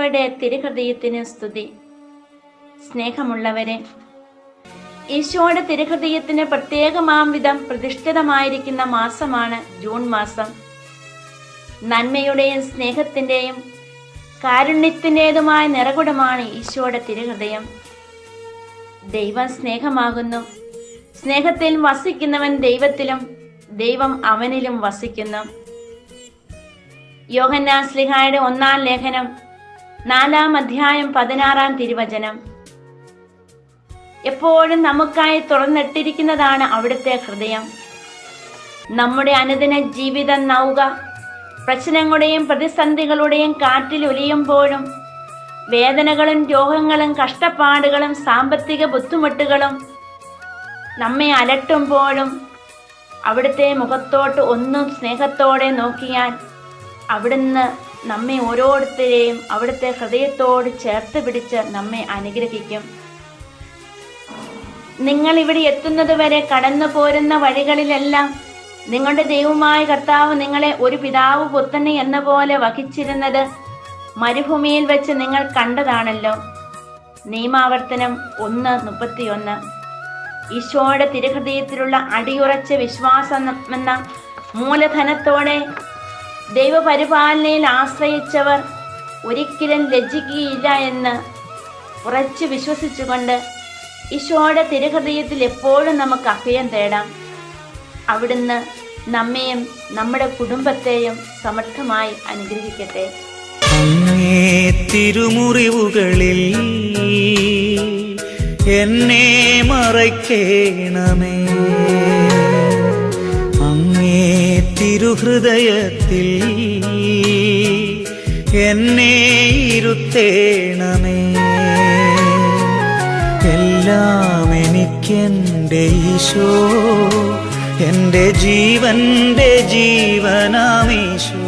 ഈശോയുടെ തിരുഹൃദയത്തിന് സ്തുതി. സ്നേഹമുള്ളവരെ, ഈശോയുടെ തിരുഹൃദയത്തിന് പ്രത്യേകമാം വിധം പ്രതിഷ്ഠിതമായിരിക്കുന്ന മാസമാണ് ജൂൺ മാസം. നന്മയുടെയും സ്നേഹത്തിൻ്റെയും കാരുണ്യത്തിൻ്റെതുമായ നിറകുടമാണ് ഈശോയുടെ തിരുഹൃദയം. ദൈവം സ്നേഹമാകുന്നു. സ്നേഹത്തിൽ വസിക്കുന്നവൻ ദൈവത്തിലും ദൈവം അവനിലും വസിക്കുന്നു. യോഹന്നാൻ ശ്ലീഹായുടെ 1-ാം ലേഖനം 4-ാം അധ്യായം 16-ാം തിരുവചനം. എപ്പോഴും നമുക്കായി തുറന്നിട്ടിരിക്കുന്നതാണ് അവിടുത്തെ ഹൃദയം. നമ്മുടെ അനുദിന ജീവിത നൗക പ്രശ്നങ്ങളുടെയും പ്രതിസന്ധികളുടെയും കാറ്റിൽ ഒലിയുമ്പോഴും, വേദനകളും രോഗങ്ങളും കഷ്ടപ്പാടുകളും സാമ്പത്തിക ബുദ്ധിമുട്ടുകളും നമ്മെ അലട്ടുമ്പോഴും അവിടുത്തെ മുഖത്തോട്ട് ഒന്നും സ്നേഹത്തോടെ നോക്കിയാൽ അവിടുന്ന് നമ്മെ ഓരോരുത്തരെയും അവിടുത്തെ ഹൃദയത്തോട് ചേർത്ത് പിടിച്ച് നമ്മെ അനുഗ്രഹിക്കും. നിങ്ങൾ ഇവിടെ എത്തുന്നത് വരെ കടന്നു പോരുന്ന വഴികളിലെല്ലാം നിങ്ങളുടെ ദൈവമായ കർത്താവ് നിങ്ങളെ ഒരു പിതാവ് പുത്രനെ എന്ന പോലെ വഹിച്ചിരുന്നത് മരുഭൂമിയിൽ വെച്ച് നിങ്ങൾ കണ്ടതാണല്ലോ. നിയമാവർത്തനം 1:31. ഈശോയുടെ തിരുഹൃദയത്തിലുള്ള അടിയുറച്ച വിശ്വാസം എന്ന മൂലധനത്തോടെ ദൈവപരിപാലനയിൽ ആശ്രയിച്ചവർ ഒരിക്കലും ലജ്ജിക്കുകയില്ല എന്ന് ഉറച്ചു വിശ്വസിച്ചുകൊണ്ട് ഈശോയുടെ തിരുഹൃദയത്തിൽ എപ്പോഴും നമുക്ക് അഭയം തേടാം. അവിടുന്ന് നമ്മെയും നമ്മുടെ കുടുംബത്തെയും സമർത്ഥമായി അനുഗ്രഹിക്കട്ടെ. അങ്ങേ തിരുമുറിവുകളിൽ എന്നെ മറയ്ക്കേണമേ, അങ്ങേ തിരുഹൃദയത്തിൽ എന്നെ ഇരുത്തേണമേ. എല്ലാം എനിക്കെൻ്റെ ഈശോ, എൻ്റെ ജീവന്റെ ജീവനാമീശോ.